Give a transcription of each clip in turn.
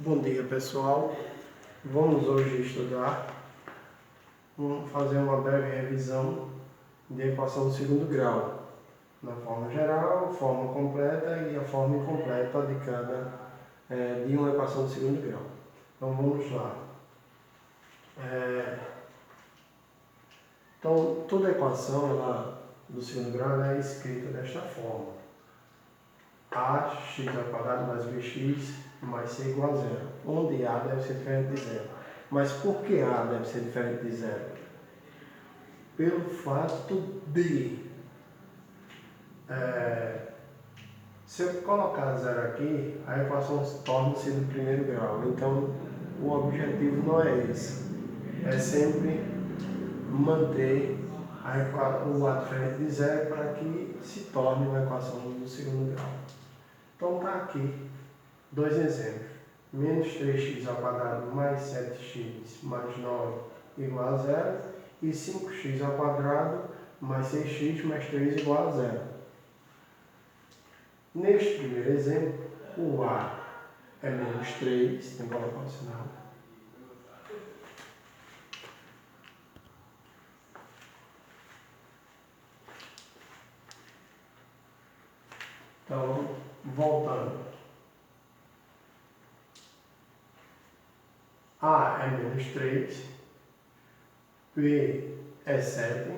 Bom dia, pessoal. Vamos hoje estudar, fazer uma breve revisão de equação do segundo grau, na forma geral, forma completa e a forma incompleta de uma equação do segundo grau. Então vamos lá. Então toda equação do segundo grau é escrita desta forma: ax ao quadrado mais bx mais c igual a zero, onde a deve ser diferente de zero. Mas por que a deve ser diferente de zero? Pelo fato de, se eu colocar zero aqui, a equação torna-se do primeiro grau. Então, o objetivo não é esse. É sempre manter o a diferente de zero para que se torne uma equação do segundo grau. Então, está aqui dois exemplos. Menos 3x ao quadrado mais 7x mais 9 igual a zero. E 5x ao quadrado mais 6x mais 3 igual a zero. Neste primeiro exemplo, o a é menos 3, tem que colocar o sinal. Então, voltando. A é menos 3, B é 7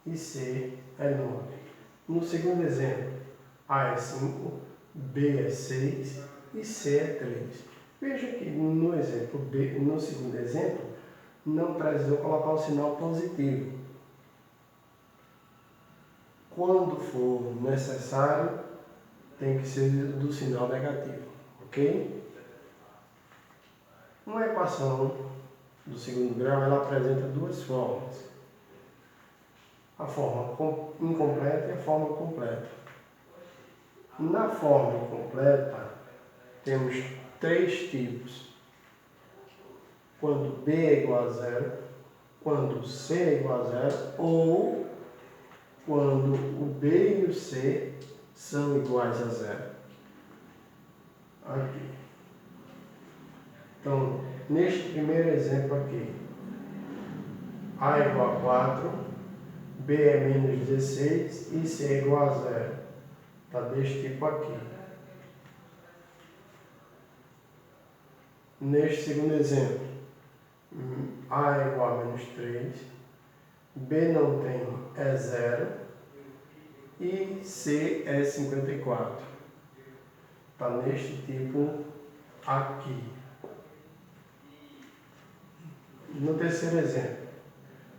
e C é 9. No segundo exemplo, A é 5, B é 6 e C é 3. Veja que no exemplo B, no segundo exemplo, não precisou colocar o sinal positivo. Quando for necessário, tem que ser do sinal negativo, ok? Uma equação do segundo grau, ela apresenta duas formas: a forma incompleta e a forma completa. Na forma completa, temos três tipos: quando b é igual a zero, quando c é igual a zero ou quando o b e o c são iguais a zero. Aqui. Então, neste primeiro exemplo aqui, a é igual a 4, b é menos 16 e c é igual a zero. Está deste tipo aqui. Neste segundo exemplo, a é igual a menos 3, b não tem, é 0 e c é 54. Está neste tipo aqui. No terceiro exemplo,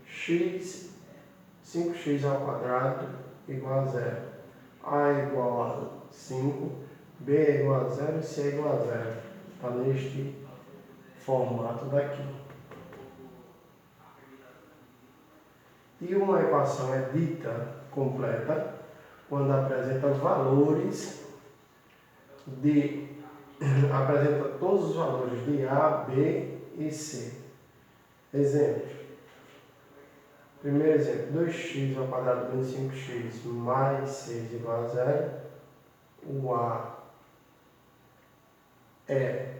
5x ao quadrado igual a 0. A é igual a 5, b é igual a 0 e c é igual a 0. Está neste formato daqui. E uma equação é dita completa quando apresenta valores apresenta todos os valores de A, B e C. Exemplo. Primeiro exemplo, 2x ao quadrado menos 5x mais 6 igual a 0. O A é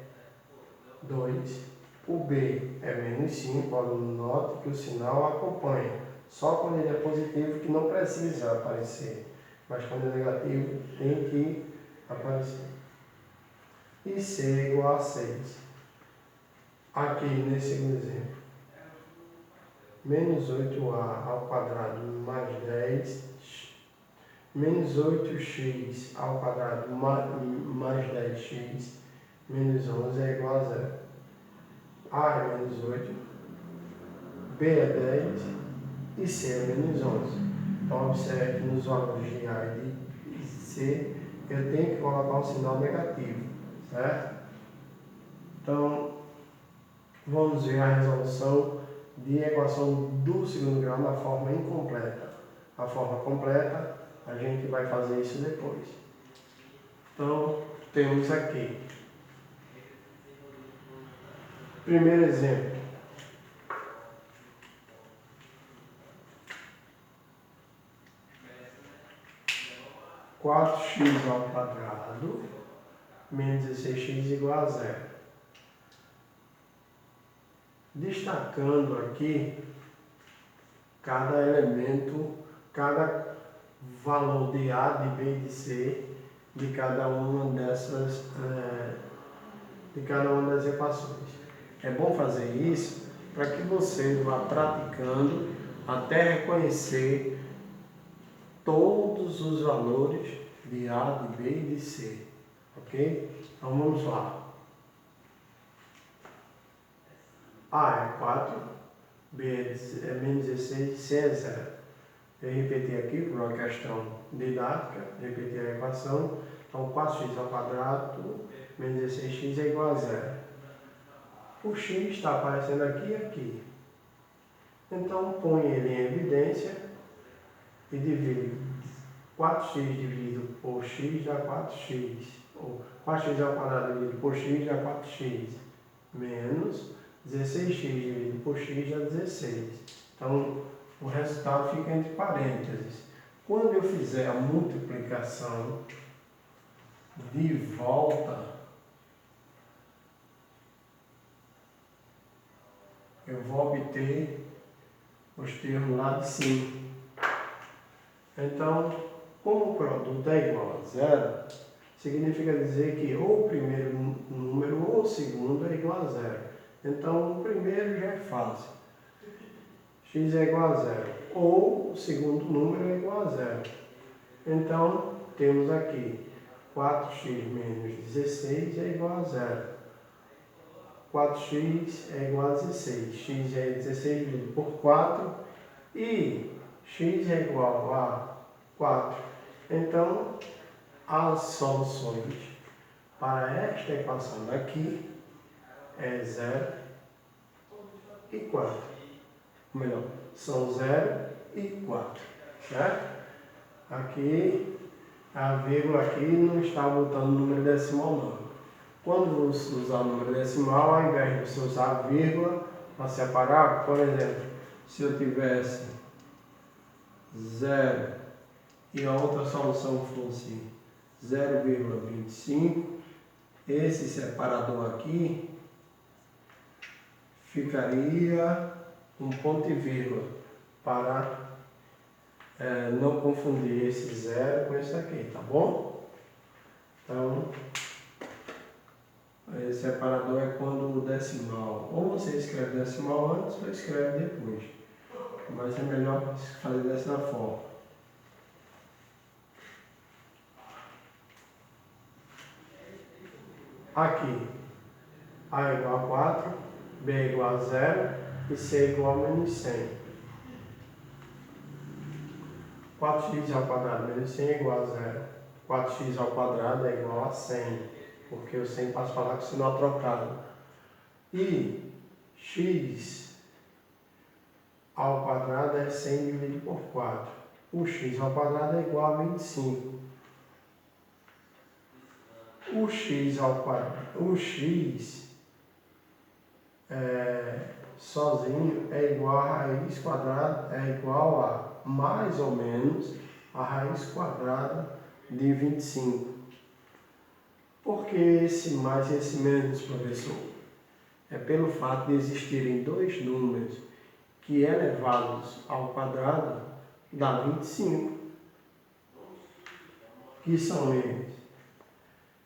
2, o B é menos 5, note que o sinal acompanha. Só quando ele é positivo que não precisa aparecer, mas quando é negativo tem que aparecer. E C é igual a 6. Aqui nesse segundo exemplo, menos 8a ao quadrado mais 10, menos 8x ao quadrado mais 10x, menos 11 é igual a 0. A é menos 8, B é 10 e C é menos 11. Então, observe que nos valores de A e de C, eu tenho que colocar um sinal negativo, certo? Então, vamos ver a resolução de equação do segundo grau na forma incompleta. A forma completa, a gente vai fazer isso depois. Então, temos aqui. Primeiro exemplo. 4x ao quadrado menos 16x igual a 0. destacando aqui cada elemento, cada valor de A, de B e de C de cada uma dessas, de cada uma das equações. É bom fazer isso para que você vá praticando até reconhecer todos os valores de A, de B e de C, ok? Então vamos lá. A é 4, B é menos 16, C é 0. Eu repeti aqui por uma questão didática, repeti a equação. Então 4x ao quadrado menos 16x é igual a 0. O x está aparecendo aqui e aqui. Então põe ele em evidência e divide 4x dividido por x dá 4x. Ou 4x ao quadrado dividido por x dá 4x. Menos 16x dividido por x dá 16. Então, o resultado fica entre parênteses. Quando eu fizer a multiplicação de volta, eu vou obter os termos lá de cima. Então, como o produto é igual a 0, significa dizer que ou o primeiro número ou o segundo é igual a 0. Então, o primeiro já é fácil. X é igual a 0. Ou o segundo número é igual a 0. Então, temos aqui 4x menos 16 é igual a 0. 4x é igual a 16. X é 16 dividido por 4 e x é igual a 4. Então, as soluções para esta equação daqui é 0 e 4. Ou melhor, são 0 e 4. Certo? Aqui, a vírgula aqui não está botando número decimal não. Quando você usar o número decimal, ao invés de você usar a vírgula para separar, por exemplo, se eu tivesse 0 e a outra solução fosse 0,25, esse separador aqui ficaria um ponto e vírgula para não confundir esse 0 com esse aqui, tá bom? Então, esse separador é quando o decimal, ou você escreve decimal antes ou escreve depois, mas é melhor fazer dessa forma. Aqui, A é igual a 4, B é igual a 0 e C é igual a menos 100. 4x ao quadrado menos 100 é igual a 0. 4x ao quadrado é igual a 100, porque o 100 passa para lá com o sinal trocado. E x ao quadrado é 100 dividido por 4. O x ao quadrado é igual a 25. O x ao quadrado, o x sozinho é igual a raiz quadrada, é igual a mais ou menos a raiz quadrada de 25. Por que esse mais e esse menos, professor? É pelo fato de existirem dois números que elevados ao quadrado dá 25. Que são eles?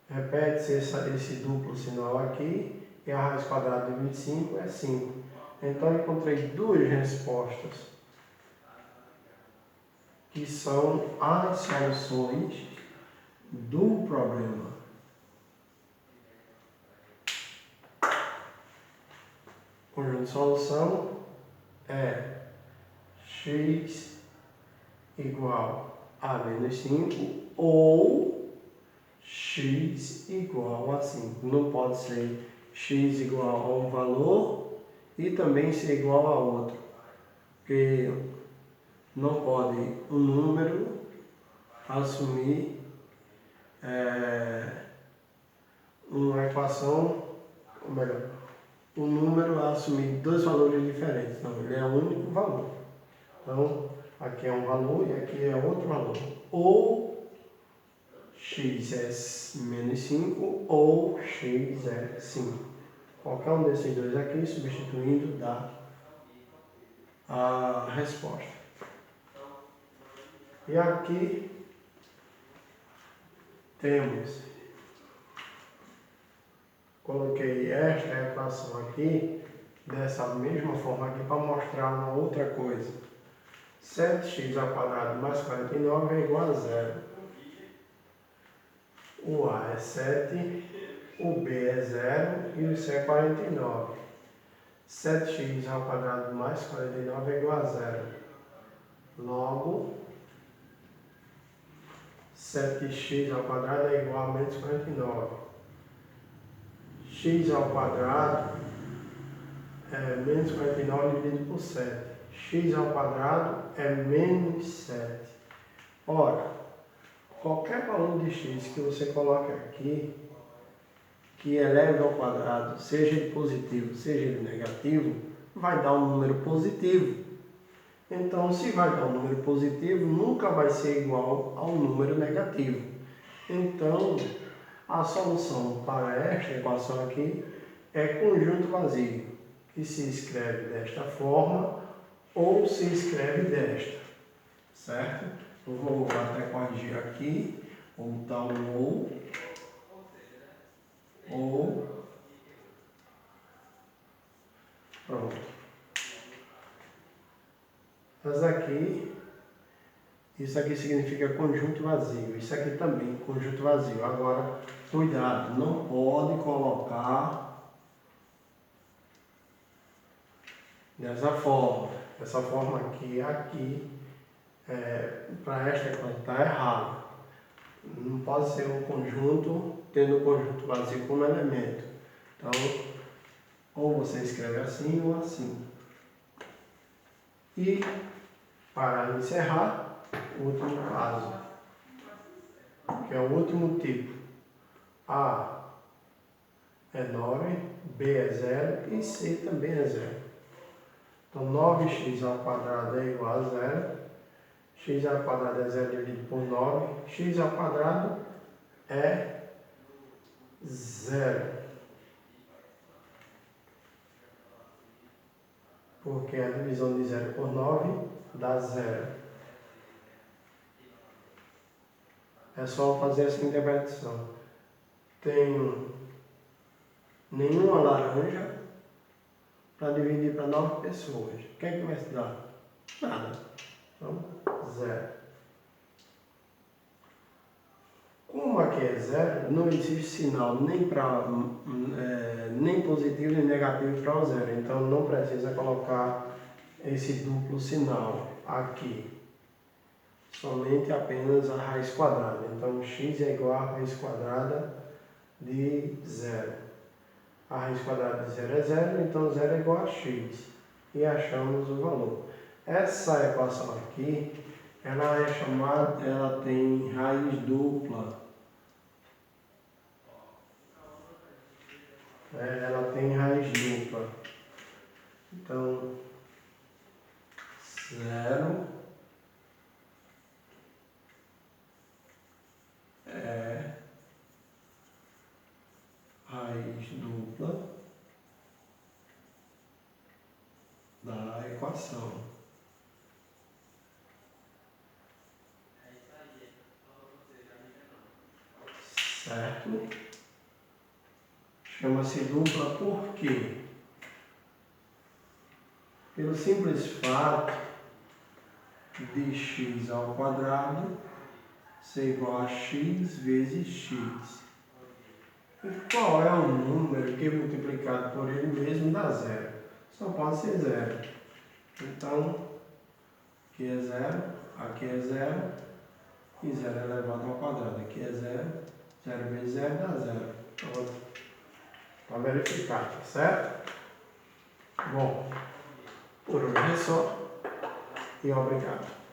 Repete-se esse duplo sinal aqui, e a raiz quadrada de 25 é 5. Então, eu encontrei duas respostas, que são as soluções do problema. O conjunto de solução é x igual a menos 5 ou x igual a 5. Não pode ser x igual a um valor e também ser igual a outro, porque não pode um número assumir uma equação, ou melhor, um número assumir dois valores diferentes. Não, ele é um único valor. Então, aqui é um valor e aqui é outro valor. Ou x é menos 5 ou x é 5. Qualquer um desses dois aqui, substituindo, dá a resposta. E aqui temos, coloquei esta equação aqui, dessa mesma forma aqui, para mostrar uma outra coisa. 7x ao quadrado mais 49 é igual a zero. O A é 7, o B é 0 e o C é 49. 7x ao quadrado mais 49 é igual a zero. Logo, 7x ao quadrado é igual a menos 49. X ao quadrado é menos 49 dividido por 7. X ao quadrado é menos 7. Ora, qualquer valor de x que você coloque aqui, que eleve ao quadrado, seja ele positivo, seja ele negativo, vai dar um número positivo. Então, se vai dar um número positivo, nunca vai ser igual ao número negativo. Então, a solução para esta equação aqui é conjunto vazio, que se escreve desta forma ou se escreve desta, certo? Eu vou até corrigir aqui, vou botar um ou, pronto. Mas aqui, isso aqui significa conjunto vazio, isso aqui também conjunto vazio. Agora, cuidado, não pode colocar dessa forma. Essa forma aqui, para esta equação está errado. Não pode ser um conjunto tendo o conjunto vazio como elemento. Então, ou você escreve assim ou assim. E, para encerrar, o último caso, que é o último tipo. A é 9, B é 0 e C também é 0. Então, 9x ao quadrado é igual a 0. X ao quadrado é 0 dividido por 9. X ao quadrado é 0. Porque a divisão de 0 por 9 dá 0. É só fazer essa interpretação. Tenho nenhuma laranja para dividir para 9 pessoas. O que é que vai se dar? Nada. Então, 0. Como aqui é 0, não existe sinal nem positivo nem negativo para o 0. Então, não precisa colocar esse duplo sinal aqui. Somente apenas a raiz quadrada. Então, x é igual a raiz quadrada de 0. A raiz quadrada de 0 é 0, então 0 é igual a x. E achamos o valor. Essa equação aqui, ela tem raiz dupla. Ela tem raiz dupla. Então, 0 é raiz dupla da equação. Certo? Chama-se dupla por quê? Pelo simples fato de x ao quadrado ser igual a x vezes x. E qual é o número que multiplicado por ele mesmo dá 0? Só pode ser 0. Então, aqui é 0, aqui é 0 e 0 elevado ao quadrado. Aqui é 0, 0 vezes 0 dá 0. Pronto. Para verificar, tá certo? Bom, por hoje é só e obrigado.